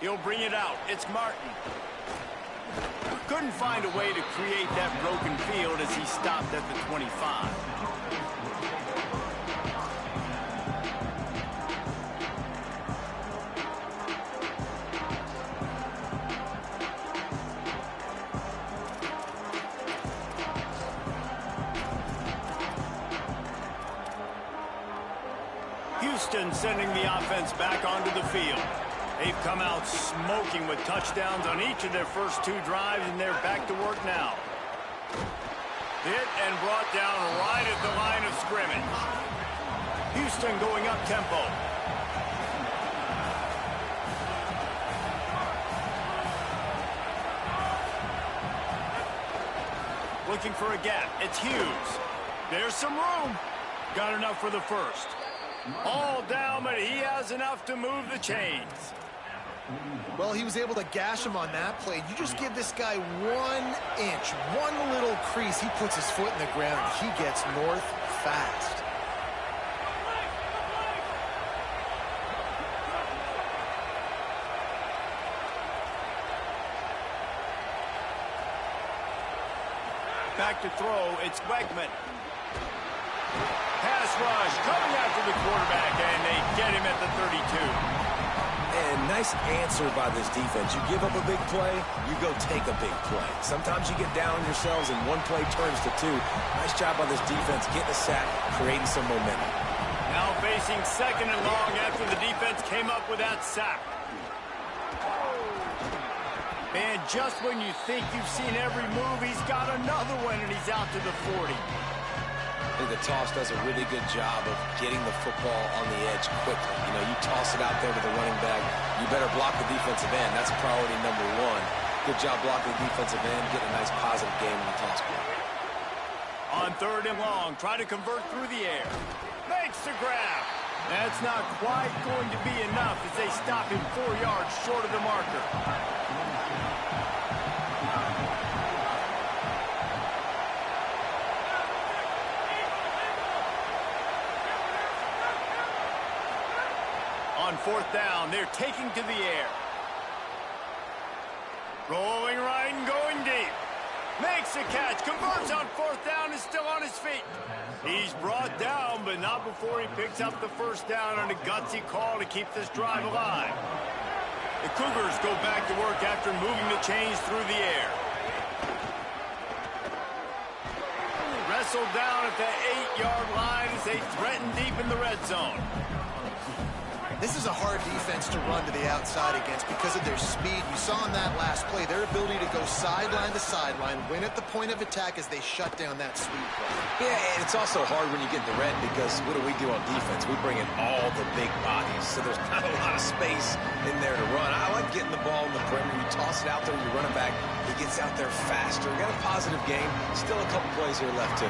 He'll bring it out. It's Martin. Couldn't find a way to create that broken field as he stopped at the 25. Houston sending the offense back onto the field. They've come out smoking with touchdowns on each of their first 2 drives, and they're back to work now. Hit and brought down right at the line of scrimmage. Houston going up tempo. Looking for a gap. It's Hughes. There's some room. Got enough for the first. All down, but he has enough to move the chains. Well, he was able to gash him on that play. You just give this guy 1 inch, one little crease. He puts his foot in the ground. He gets north fast. Back to throw. It's Wegman. Pass rush coming after the quarterback, and they get him at the 32. And nice answer by this defense. You give up a big play, you go take a big play. Sometimes you get down on yourselves and one play turns to 2. Nice job by this defense getting a sack, creating some momentum. Now facing 2nd and long after the defense came up with that sack. And just when you think you've seen every move, he's got another one, and he's out to the 40. I think the toss does a really good job of getting the football on the edge quickly. You know, you toss it out there to the running back, you better block the defensive end. That's priority number 1. Good job blocking the defensive end, getting a nice positive game in the toss play. On 3rd and long, try to convert through the air. Makes the grab. That's not quite going to be enough as they stop him 4 yards short of the marker. On 4th down, they're taking to the air. Rolling right and going deep. Makes a catch, converts on 4th down, is still on his feet. He's brought down, but not before he picks up the 1st down on a gutsy call to keep this drive alive. The Cougars go back to work after moving the chains through the air. Wrestled down at the 8-yard line as they threaten deep in the red zone. This is a hard defense to run to the outside against because of their speed. You saw in that last play their ability to go sideline to sideline, win at the point of attack as they shut down that sweep play. Yeah, and it's also hard when you get in the red because what do we do on defense? We bring in all the big bodies, so there's not a lot of space in there to run. I like getting the ball in the perimeter. You toss it out there, you run it back. He gets out there faster. We got a positive game. Still a couple plays here left, too.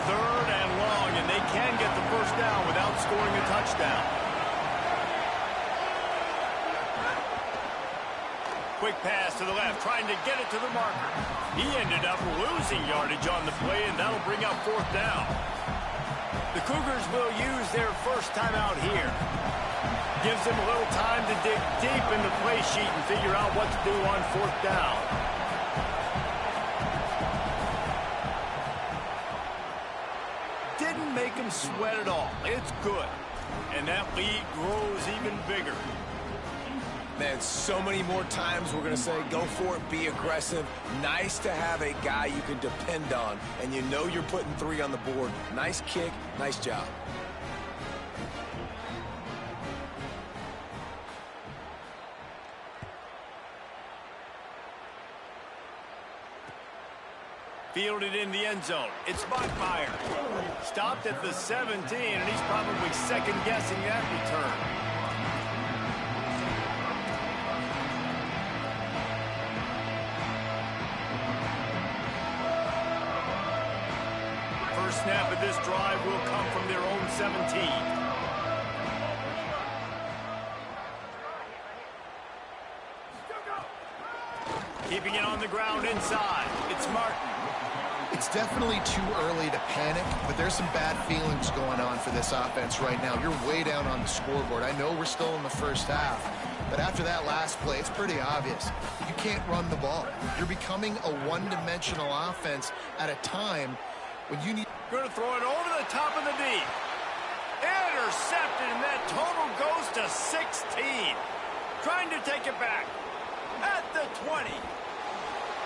3rd and long, and they can get the 1st down without scoring a touchdown. Quick pass to the left, trying to get it to the marker. He ended up losing yardage on the play, and that'll bring up 4th down. The Cougars will use their first timeout here. Gives them a little time to dig deep in the play sheet and figure out what to do on 4th down. Didn't make him sweat at all. It's good. And that lead grows even bigger. Man, so many more times we're going to say, go for it, be aggressive. Nice to have a guy you can depend on, and you know you're putting 3 on the board. Nice kick, nice job. Fielded in the end zone. It's Bachmeier. Stopped at the 17, and he's probably second-guessing that return. Snap of this drive will come from their own 17. Keeping it on the ground inside. It's Martin. It's definitely too early to panic, but there's some bad feelings going on for this offense right now. You're way down on the scoreboard. I know we're still in the first half, But after that last play, it's pretty obvious. You can't run the ball. You're becoming a one-dimensional offense at a time when you need... Going to throw it over the top of the D. Intercepted, and that total goes to 16. Trying to take it back. At the 20.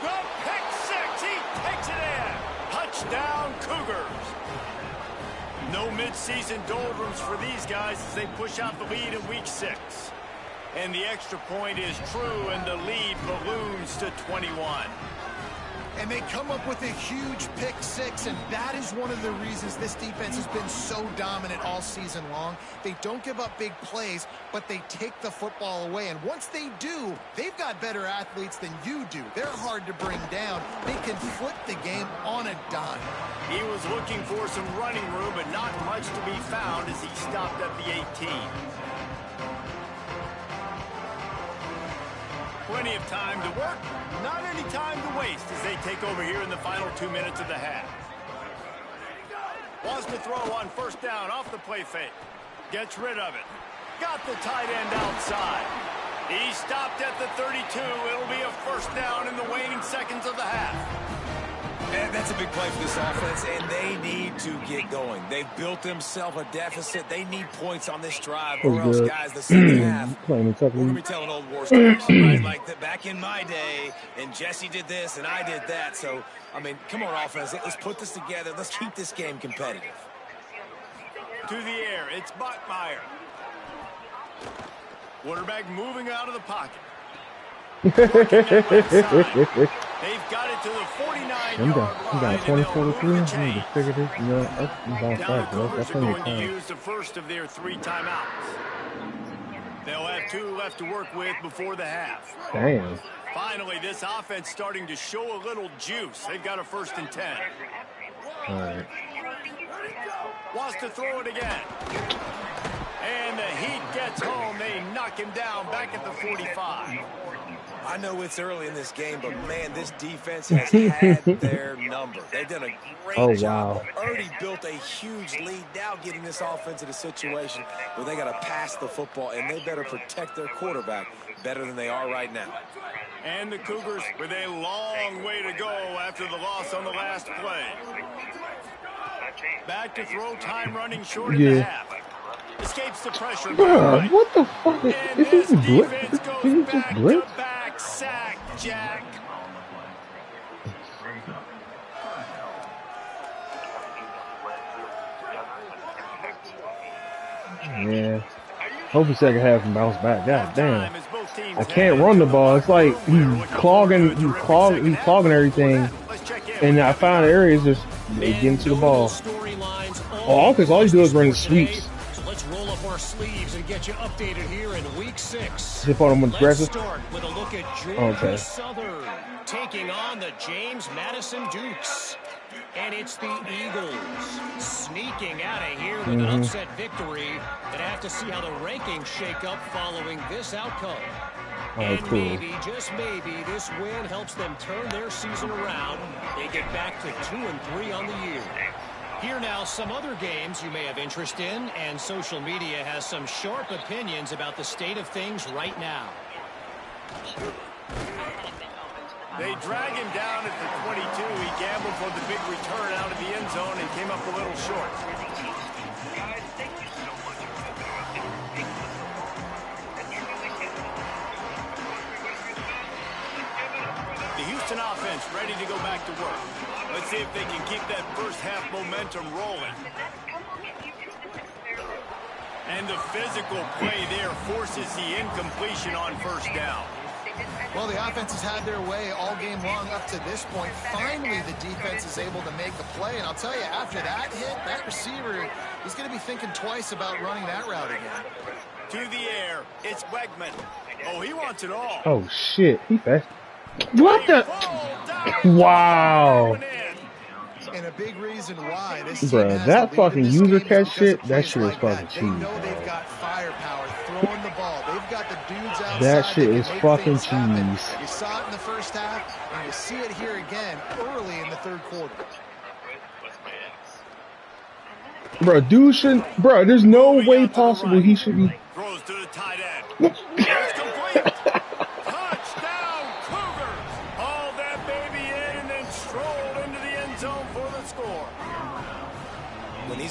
The pick six. He takes it in. Touchdown, Cougars. No midseason doldrums for these guys as they push out the lead in week 6. And the extra point is true, and the lead balloons to 21. And they come up with a huge pick six, and that is one of the reasons this defense has been so dominant all season long. They don't give up big plays, but they take the football away. And once they do, they've got better athletes than you do. They're hard to bring down. They can flip the game on a dime. He was looking for some running room, but not much to be found as he stopped at the 18. Plenty of time to work, not any time to waste as they take over here in the final 2 minutes of the half. Wants to throw on first down off the play fake. Gets rid of it. Got the tight end outside. He stopped at the 32. It'll be a first down in the waning seconds of the half. And that's a big play for this offense, and they need to get going. They've built themselves a deficit. They need points on this drive, or else, guys, the second half, we're going to be telling old war stories, right? Like that back in my day, and Jesse did this, and I did that. So, I mean, come on, offense. Let's put this together. Let's keep this game competitive. To the air, it's Bachmeier. Quarterback moving out of the pocket. They've got it to the 49-yard line. You got 24-3. You need to figure this. You know, that's now the Cougars are going to use the first of their 3 timeouts. They'll have 2 left to work with before the half. Damn. Finally, this offense starting to show a little juice. They've got a 1st and 10. All right. Wants to throw it again. And the Heat gets home. They knock him down back at the 45. I know it's early in this game, but, man, this defense has had their number. They've done a great job. Already built a huge lead. Now getting this offense in a situation where they got to pass the football, and they better protect their quarterback better than they are right now. And the Cougars with a long way to go after the loss on the last play. Back to throw, time running short in the half. Escapes the pressure. Bruh, what the fuck? And this defense goes back-to-back sack, Jack. Yeah. Hope the second half can bounce back. God damn. I can't run the ball. It's like he's clogging everything. And I found areas just getting to the ball. Oh, because all you do is run the sweeps. Roll up our sleeves and get you updated here in week 6. Zip on them with aggressive. Let's start with a look at Georgia Southern taking on the James Madison Dukes. And it's the Eagles sneaking out of here with an upset victory. And have to see how the rankings shake up following this outcome. And maybe, just maybe, this win helps them turn their season around. They get back to 2-3 on the year. Here now, some other games you may have interest in, and social media has some sharp opinions about the state of things right now. They drag him down at the 22. He gambled for the big return out of the end zone and came up a little short. The Houston offense ready to go back to work. Let's see if they can keep that first half momentum rolling. And the physical play there forces the incompletion on first down. Well, the offense has had their way all game long up to this point. Finally, the defense is able to make the play. And I'll tell you, after that hit, that receiver, he's going to be thinking twice about running that route again. To the air, it's Wegman. Oh, he wants it all. Oh, shit. He fast. What the? Wow. And a big reason why this bruh, that fucking user catch shit, that shit is fucking cheese. They know they've got firepower throwing the ball. They've got the dudes outside. That shit is fucking cheese. You saw it in the first half, and you see it here again early in the third quarter. Bro, dude shouldn't. Bro, there's no way possible he should be. Throws to the tight end.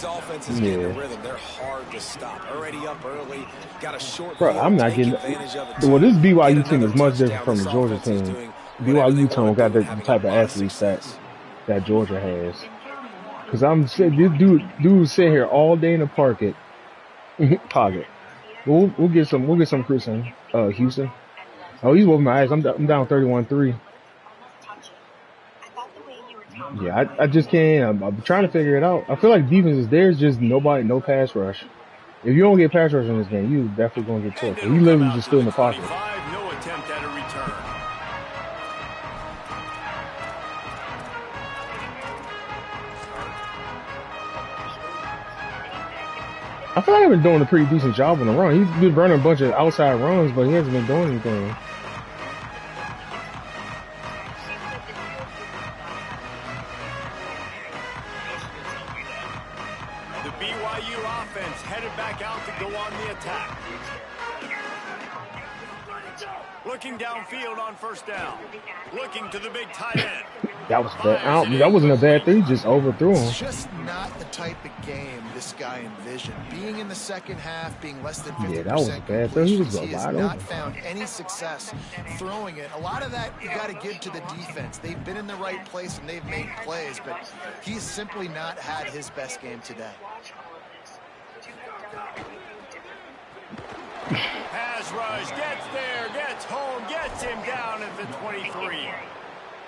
these offenses get in the rhythm, they're hard to stop. Already up early, got a short Bro, field, I'm not take getting. advantage of it. Well, this Get BYU team another is much different touchdown. from the This Georgia offense is team. doing whatever they BYU team want to got do the and having type a of lot of athletes success. that Georgia has. Cause I'm sitting, this dude sitting here all day in the pocket. We'll get some Chris in Houston. Oh, he's whooping my ass. I'm down 31-3. Yeah, I just can't. I'm trying to figure it out. I feel like defense is there's just no pass rush. If you don't get pass rush in this game, you definitely gonna get torched. He literally just stood in the pocket. No attempt at a return. I feel like I've been doing a pretty decent job on the run. He's been running a bunch of outside runs, but he hasn't been doing anything. The BYU offense headed back out to go on the attack. Looking downfield on first down. Looking to the big tight end. That was bad. That wasn't a bad thing. He just overthrew him. It's just not the type of game this guy envisioned. Being in the second half, being less than 50% that was a bad thing. He was he has wide not open. found any success throwing it. A lot of that you got to give to the defense. They've been in the right place and they've made plays, but he's simply not had his best game today. Pass rush, gets there, gets home, gets him down at the 23.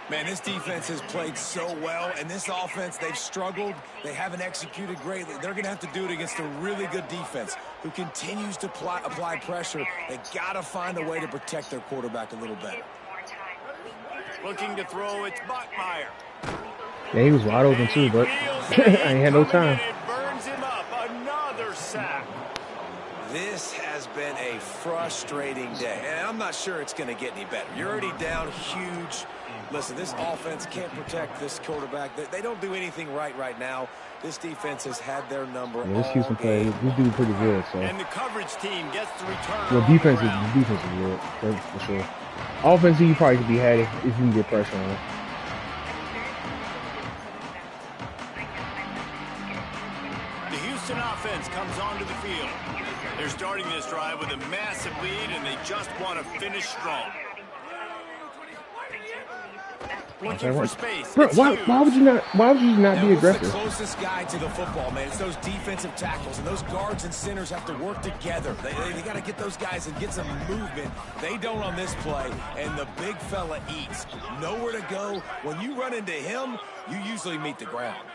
Man, this defense has played so well, and this offense, they've struggled. They haven't executed greatly. They're going to have to do it against a really good defense who continues to apply pressure. They got to find a way to protect their quarterback a little better. Looking to throw, it's Bachmeier. Yeah, he was wide open too, but I ain't had no time. It burns him up. Another sack. This has been a frustrating day, and I'm not sure it's going to get any better. You're already down huge. Listen, this offense can't protect this quarterback. They don't do anything right now. This defense has had their number. Yeah, this Houston play, we do pretty good. So. And the coverage team gets the return. Well, defense is good, for sure. Offense, you probably could be had if you can get pressure on it. The Houston offense comes onto the field. They're starting this drive with a massive lead, and they just want to finish strong. Looking for space. Bro, why would you not be aggressive? The closest guy to the football, man. It's those defensive tackles, and those guards and centers have to work together. They got to get those guys and get some movement. They don't on this play, and the big fella eats. Nowhere to go. When you run into him, you usually meet the ground.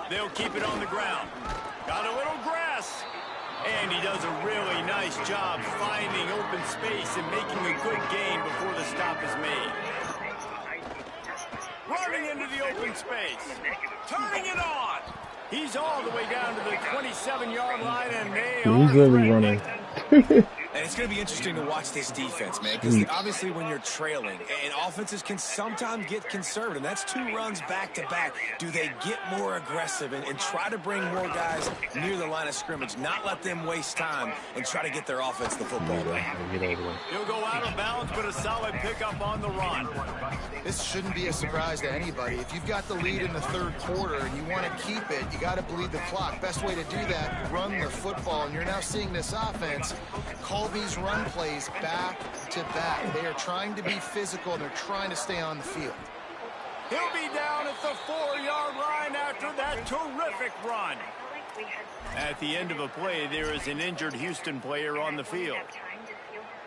They'll keep it on the ground. Got a little grass. And he does a really nice job finding open space and making a good gain before the stop is made. Running into the open space. Turning it on. He's all the way down to the 27-yard line, and he's literally running. And it's going to be interesting to watch this defense, man, because obviously when you're trailing, and offenses can sometimes get conservative. That's two runs back-to-back. Do they get more aggressive and try to bring more guys near the line of scrimmage, not let them waste time, and try to get their offense the football back? He'll go out of bounds, but a solid pickup on the run. This shouldn't be a surprise to anybody. If you've got the lead in the third quarter and you want to keep it, you got to bleed the clock. Best way to do that, run the football. And you're now seeing this offense call these run plays back to back. They are trying to be physical, and they're trying to stay on the field. He'll be down at the 4-yard line after that terrific run. At the end of a play, there is an injured Houston player on the field.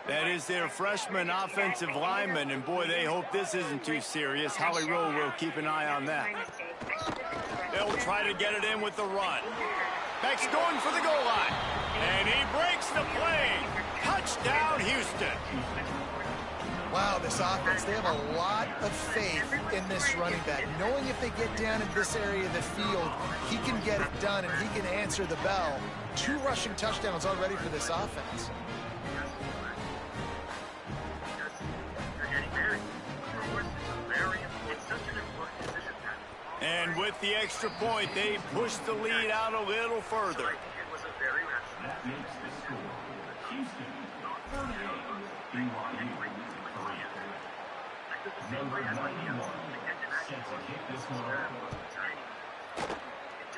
That is their freshman offensive lineman, and boy, they hope this isn't too serious. Holly Rowe will keep an eye on that. They'll try to get it in with the run. Beck's going for the goal line, and he breaks the play. Touchdown, Houston. Wow, this offense, they have a lot of faith in this running back. Knowing if they get down in this area of the field, he can get it done, and he can answer the bell. 2 rushing touchdowns already for this offense. And with the extra point, they push the lead out a little further.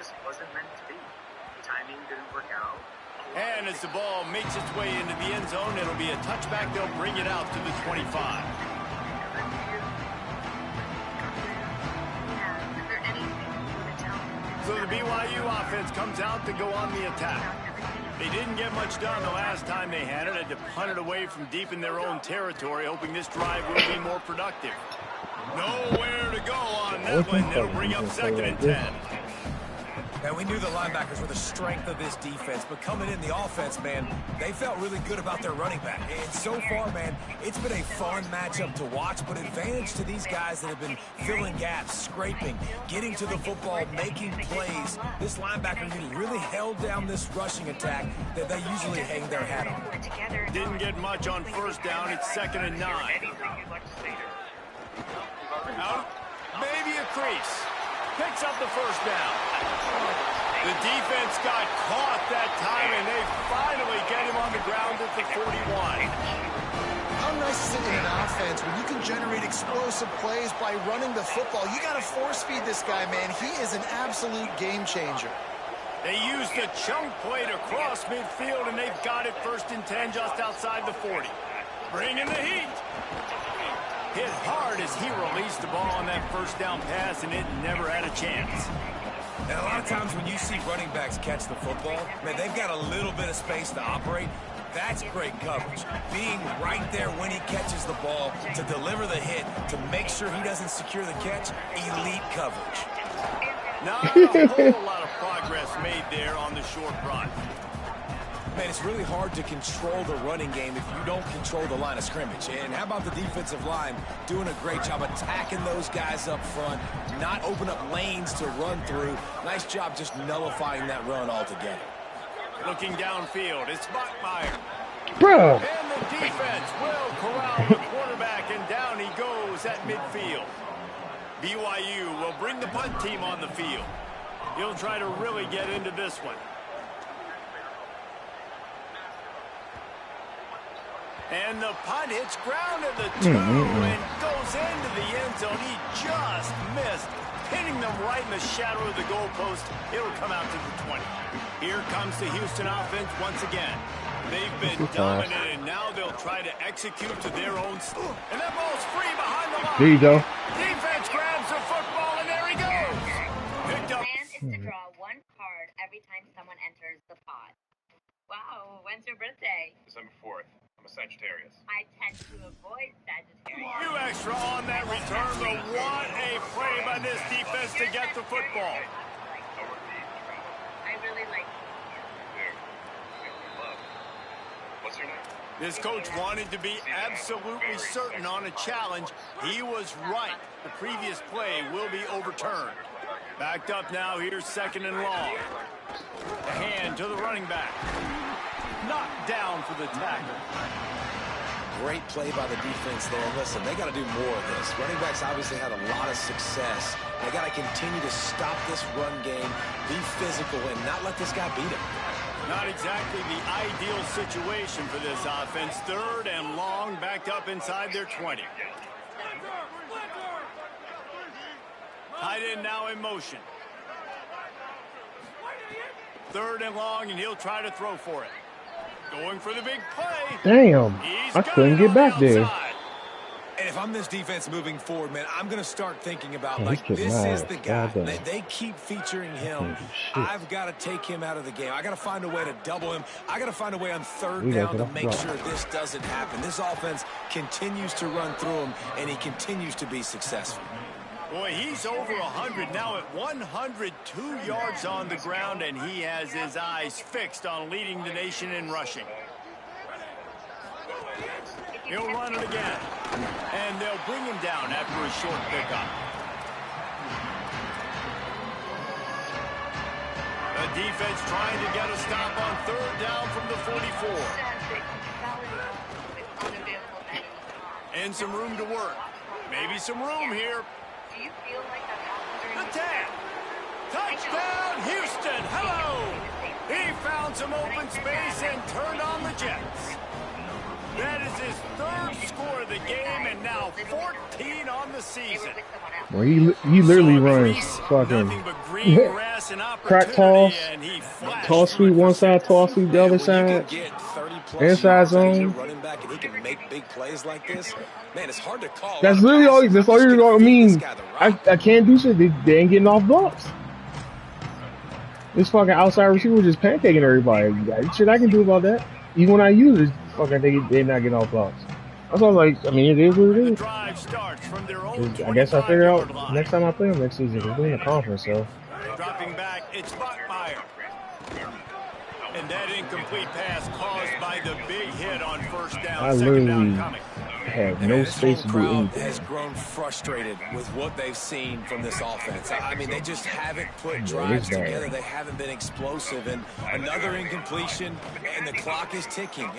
just wasn't meant to be. The timing didn't work out. And as the ball makes its way into the end zone, it'll be a touchback. They'll bring it out to the 25. So the BYU offense comes out to go on the attack. They didn't get much done the last time they had it. Had to punt it away from deep in their own territory, hoping this drive will be more productive. Nowhere to go on that one. It'll bring up 2nd and 10. And we knew the linebackers were the strength of this defense, but coming in the offense, man, they felt really good about their running back. And so far, man, it's been a fun matchup to watch, but advantage to these guys that have been filling gaps, scraping, getting to the football, making plays. This linebacker unit really held down this rushing attack that they usually hang their hat on. Didn't get much on 1st down. It's 2nd and 9. Out, maybe a crease. Picks up the 1st down. The defense got caught that time, and they finally get him on the ground at the 41. How nice is it in an offense when you can generate explosive plays by running the football? You got to force feed this guy, man. He is an absolute game changer. They used a chunk play to cross midfield, and they've got it 1st and 10 just outside the 40. Bringing the heat. Hit hard as he released the ball on that 1st down pass, and it never had a chance. And a lot of times when you see running backs catch the football, man, they've got a little bit of space to operate. That's great coverage. Being right there when he catches the ball to deliver the hit, to make sure he doesn't secure the catch, elite coverage. Not a whole lot of progress made there on the short run. Man, it's really hard to control the running game if you don't control the line of scrimmage. And how about the defensive line doing a great job attacking those guys up front, not open up lanes to run through. Nice job just nullifying that run altogether. Looking downfield, it's Bachmeier. Bro. And the defense will corral the quarterback, and down he goes at midfield. BYU will bring the punt team on the field. He'll try to really get into this one. And the punt hits ground at the 2 and goes into the end zone. He just missed, pinning them right in the shadow of the goalpost. It'll come out to the 20. Here comes the Houston offense once again. They've been dominant, and now they'll try to execute to their own style. And that ball's free behind the line. There you go. Defense grabs the football, and there he goes. Picked up. The plan is to draw 1 card every time someone enters the pod. Wow, when's your birthday? December 4th. I'm a Sagittarius. I tend to avoid Sagittarius. Few extra on that return, but what a play by this defense to get the football. I really like What's your name? This coach wanted to be absolutely certain on a challenge. He was right. The previous play will be overturned. Backed up now, here's 2nd and long. A hand to the running back. Knocked down for the tackle. Great play by the defense there. And listen, they got to do more of this. Running backs obviously had a lot of success. They got to continue to stop this run game, be physical, and not let this guy beat him. Not exactly the ideal situation for this offense. 3rd and long, backed up inside their 20. Tight end now in motion. 3rd and long, and he'll try to throw for it. Going for the big play. Damn, I couldn't get back there. And if I'm this defense moving forward, man, I'm going to start thinking about, like, this is the guy. They keep featuring him. I've got to take him out of the game. I got to find a way to double him. I got to find a way on 3rd down to make sure this doesn't happen. This offense continues to run through him, and he continues to be successful. Boy, he's over 100 now at 102 yards on the ground, and he has his eyes fixed on leading the nation in rushing. He'll run it again, and they'll bring him down after a short pickup. The defense trying to get a stop on 3rd down from the 44. And some room to work. Maybe some room here. Do you feel like The tag. Touchdown, Houston. Hello. He found some open space and turned on the Jets. That is his third score of the game, and now 14 on the season. Well, he literally runs fucking crack toss, toss sweep one side, toss sweep the other side, inside zone. Running back, and he can make big plays like this. Man, it's hard to call. That's literally all. That's all you're going to mean. I can't do shit. They ain't getting off blocks. This fucking outside receiver just pancaking everybody. Shit I can do about that. Even when I use it, fucking they're not getting off blocks. That's all like. I mean, it is what it is. I guess I figure out next time I play them next season. We're doing a conference, so. Dropping back, it's Bachmeier. And that incomplete pass caused by the big hit on first down. I literally have no space to do anything. Has grown frustrated with what they've seen from this offense. I mean, they just haven't put drives together. They haven't been explosive. And another incompletion, and the clock is ticking.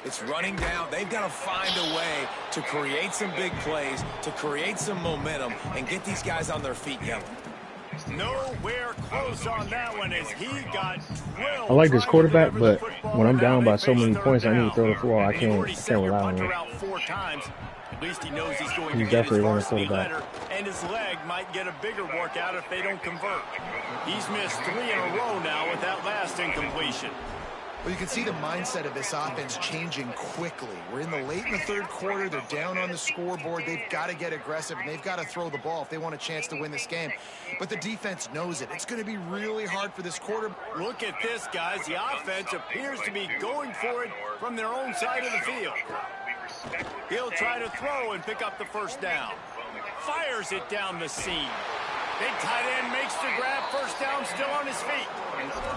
It's running down. They've got to find a way to create some big plays, to create some momentum, and get these guys on their feet yelling. Nowhere close on that one as he got drilled. I like this quarterback, but when I'm down by so many points, I need to throw the football. I can't rely on him. At least he knows he's going He's to get his definitely varsity letter, and his leg might get a bigger workout if they don't convert. He's missed 3 in a row now with that last incompletion. Well, you can see the mindset of this offense changing quickly. We're in the late in the third quarter. They're down on the scoreboard. They've got to get aggressive, and they've got to throw the ball if they want a chance to win this game. But the defense knows it. It's going to be really hard for this quarter. Look at this, guys. The offense appears to be going for it from their own side of the field. He'll try to throw and pick up the first down. Fires it down the seam. Big tight end makes the grab. First down, still on his feet.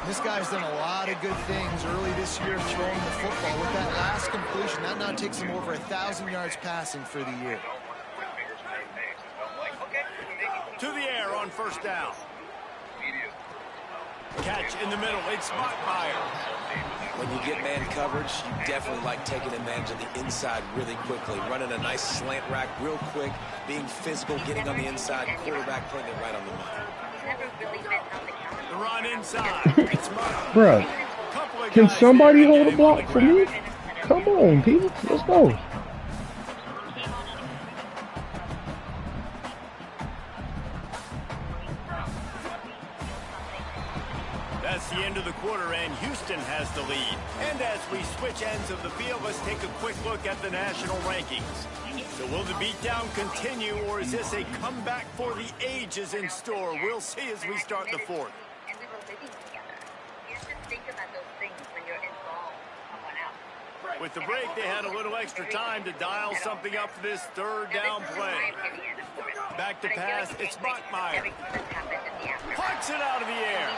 This guy's done a lot of good things early this year throwing the football. With that last completion, that now takes him over 1,000 yards passing for the year. To the air on first down. Catch in the middle. It's Bachmeier. When you get man coverage, you definitely like taking advantage of the inside really quickly. Running a nice slant rack real quick, being physical, getting on the inside, quarterback putting it right on the money. The run inside. It's Bruh, can somebody hold a block for me? Come on, people. Let's go. That's the end of the quarter, and Houston has the lead. And as we switch ends of the field, let's take a quick look at the national rankings. So will the beatdown continue, or is this a comeback for the ages in store? We'll see as we start the fourth. With the break, they had a little extra time to dial something up for this third down play. Back to pass, it's Bachmeier. Parks it out of the air.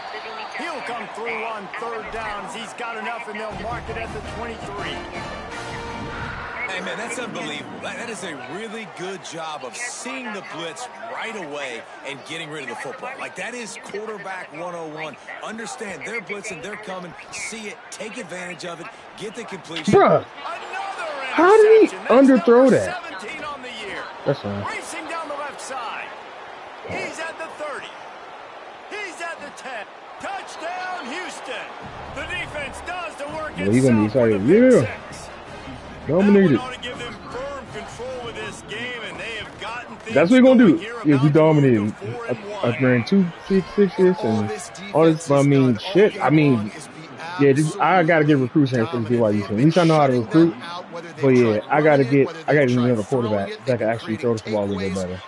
He'll come through on third downs. He's got enough, and they'll mark it at the 23. Hey, man, that's unbelievable. That is a really good job of seeing the blitz right away and getting rid of the football. Like, that is quarterback 101. Understand, they're blitzing, they're coming. See it, take advantage of it, get the completion. Bruh, how did he underthrow that? 17 on the year. That's fine. Racing down the left side. He's at the 30. He's at the 10. Touchdown, Houston. The defense does the work. Yeah, you're going to be excited. Yeah. Dominated. That's what we're going to do. If we dominated. I ran 2 6-6s and all this. I mean, shit. I mean, yeah, I got to get recruits here for the BYU team. At least I know how to recruit. But yeah, I got to get another quarterback that can actually throw the football a little bit better.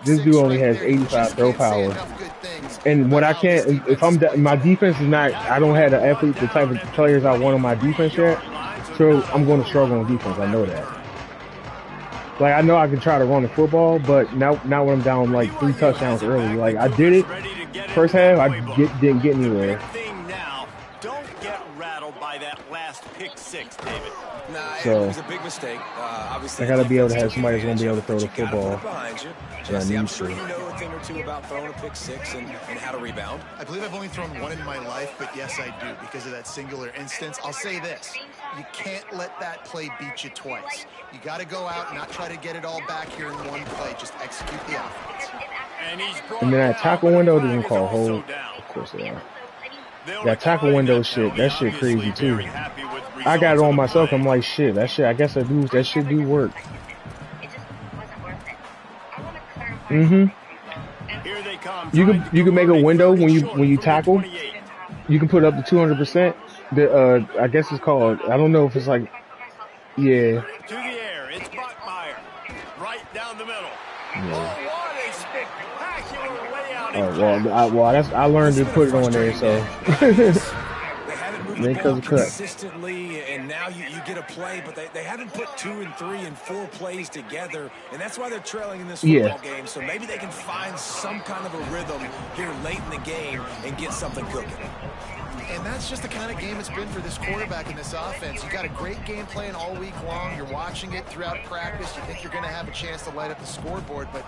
This dude only has 85 throw power. And what I can't, if my defense is not, I don't have the type of players I want on my defense yet. So I'm going to struggle on defense. I know that. Like, I know I can try to run the football, but now when I'm down like 3 touchdowns early, like I did it first half, I didn't get anywhere. Don't get rattled by that last pick 6, David. Nah, so, it was a big mistake. Obviously, I got to be able to have somebody that's going to be able to throw the football. Jesse, I'm sure you know a thing or two about throwing a pick 6 and how to rebound. I believe I've only thrown 1 in my life, but yes, I do because of that singular instance. I'll say this. You can't let that play beat you twice. You got to go out and not try to get it all back here in one play. Just execute the offense. And then that tackle window didn't call hold. Of course they are. That tackle window shit, that shit crazy too. I got it on myself. I'm like, shit, that shit. I guess that shit do work. You can make a window when you tackle. You can put up to 200%. I guess it's called. I don't know if it's like. Yeah. To the air, it's Bachmeyer. Right down the middle. Yeah. Oh, what a spectacular layout. Oh, well, I learned to put it on there, so. They haven't moved the ball consistently, and now you get a play, but they haven't put 2 and 3 and 4 plays together, and that's why they're trailing in this football game. So maybe they can find some kind of a rhythm here late in the game and get something cooking. And that's just the kind of game it's been for this quarterback in this offense. You got a great game plan all week long. You're watching it throughout practice. You think you're going to have a chance to light up the scoreboard, but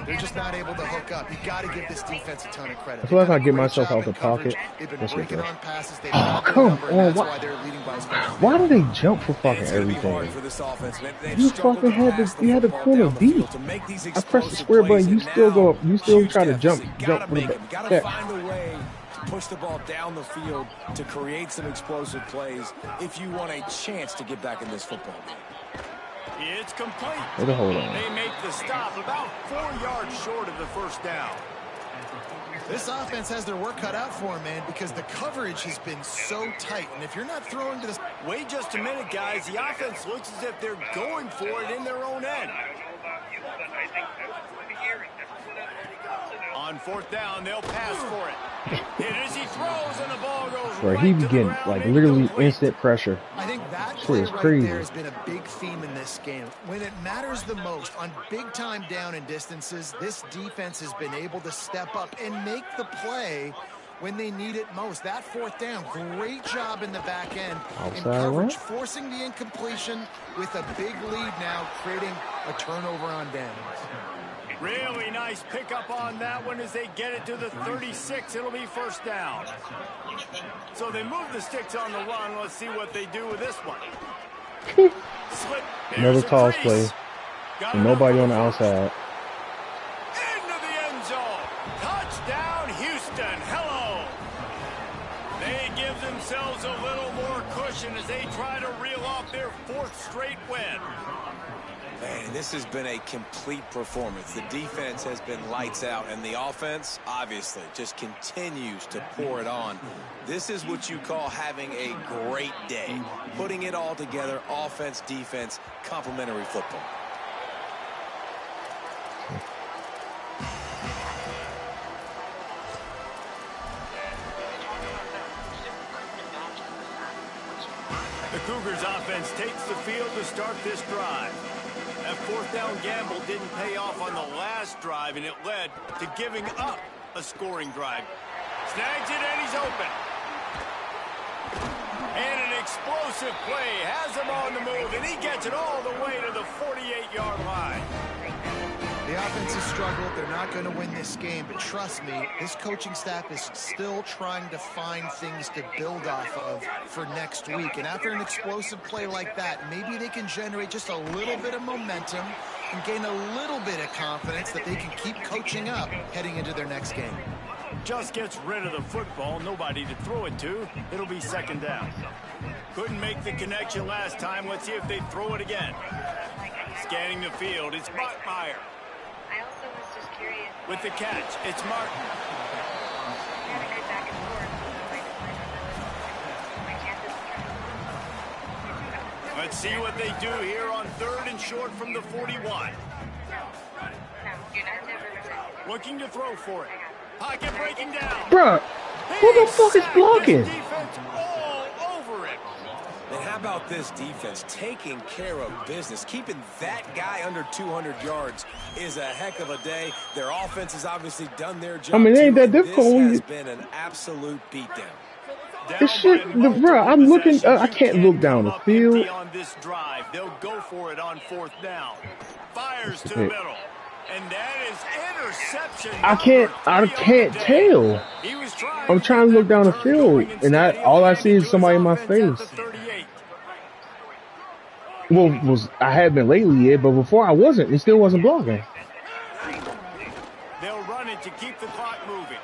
they're just not able to hook up. You got to give this defense a ton of credit. I feel like I get myself out the pocket. They've been breaking on passes. They've come on! Why do they jump for fucking everything? You fucking had the corner beat. I pressed the square button. You still go up. You still try to jump for the back. Push the ball down the field to create some explosive plays if you want a chance to get back in this football game. It's complete. Hold on. They make the stop about 4 yards short of the first down. This offense has their work cut out for them, man, because the coverage has been so tight. And if you're not throwing to this... Wait just a minute, guys. The offense looks as if they're going for it in their own end. On fourth down, they'll pass for it. Hit as he throws, and the ball goes Bro, he be getting like literally instant pressure. I think that play right there has been a big theme in this game. When it matters the most, on big time down and distances, this defense has been able to step up and make the play when they need it most. That fourth down, great job in the back end. In coverage, forcing the incompletion with a big lead now, creating a turnover on downs. Really nice pickup on that one as they get it to the 36. It'll be first down. So they move the sticks on the run. Let's see what they do with this one. Another toss play. And nobody on the outside. Into the end zone. Touchdown, Houston. Hello. They give themselves a little more cushion as they try to reel off their 4th straight win. Man, this has been a complete performance. The defense has been lights out, and the offense, obviously, just continues to pour it on. This is what you call having a great day. Putting it all together, offense, defense, complementary football. The Cougars offense takes the field to start this drive. That fourth down gamble didn't pay off on the last drive, and it led to giving up a scoring drive. Snags it, and he's open. And an explosive play has him on the move, and he gets it all the way to the 48-yard line. The offense has struggled. They're not going to win this game, but trust me, this coaching staff is still trying to find things to build off of for next week. And after an explosive play like that, maybe they can generate just a little bit of momentum and gain a little bit of confidence that they can keep coaching up heading into their next game. Just gets rid of the football, nobody to throw it to. It'll be second down. Couldn't make the connection last time. Let's see if they throw it again. Scanning the field, it's Bachmeyer. I also was just curious. With the catch, it's Martin. Let's see what they do here on 3rd and short from the 41. Looking to throw for it. Pocket breaking down. Bruh, who the fuck is blocking? Defense all over it. And how about this defense taking care of business? Keeping that guy under 200 yards is a heck of a day. Their offense has obviously done their job. I mean, it ain't that difficult. This has been an absolute beatdown. This shit, bro, I'm looking, I can't look down the field. On this drive, they'll go for it on 4th down. Fires to the middle. And that is interception. I can't tell. I'm trying to look down the field, and all I see is somebody in my face. Well, I had been lately, yeah, but before I wasn't. It still wasn't blocking. They'll run it to keep the clock moving.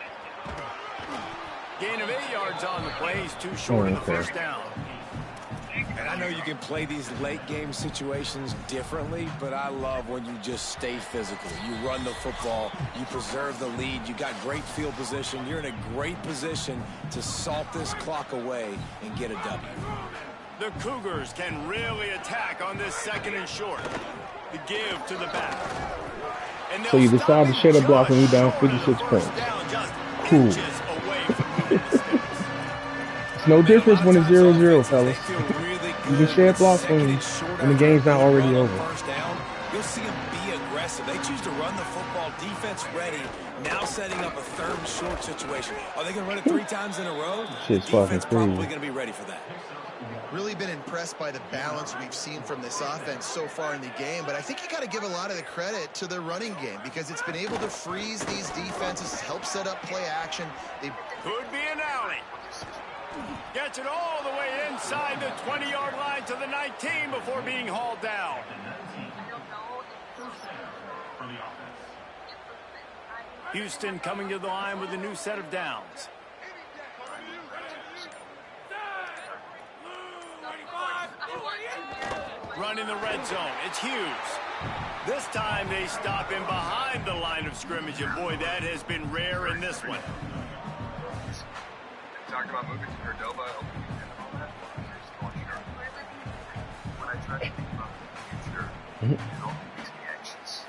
Gain of 8 yards on the play. He's too short in the first down. And I know you can play these late game situations differently, but I love when you just stay physical. You run the football, you preserve the lead, you got great field position. You're in a great position to salt this clock away and get a W. The Cougars can really attack on this 2nd and short. The give to the back. And So you decide to shadow block when you're down 56 points. Cool. It's no difference when it's 0-0, fellas. You can share block when the game's not already over. You'll see them be aggressive. They choose to run the football, defense ready, now setting up a 3rd and short situation. Are they going to run it 3 times in a row? Shit's Defense fucking crazy. probably going to be ready for that. Really been impressed by the balance we've seen from this offense so far in the game, but I think you got to give a lot of the credit to their running game because it's been able to freeze these defenses, help set up play action. They could be an alley. Gets it all the way inside the 20-yard line to the 19 before being hauled down. Houston coming to the line with a new set of downs. Running the red zone, it's Hughes. This time they stop him behind the line of scrimmage, and boy, that has been rare in this one. Talking about moving to Cordoba, when I try to think about the future, it all makes me anxious.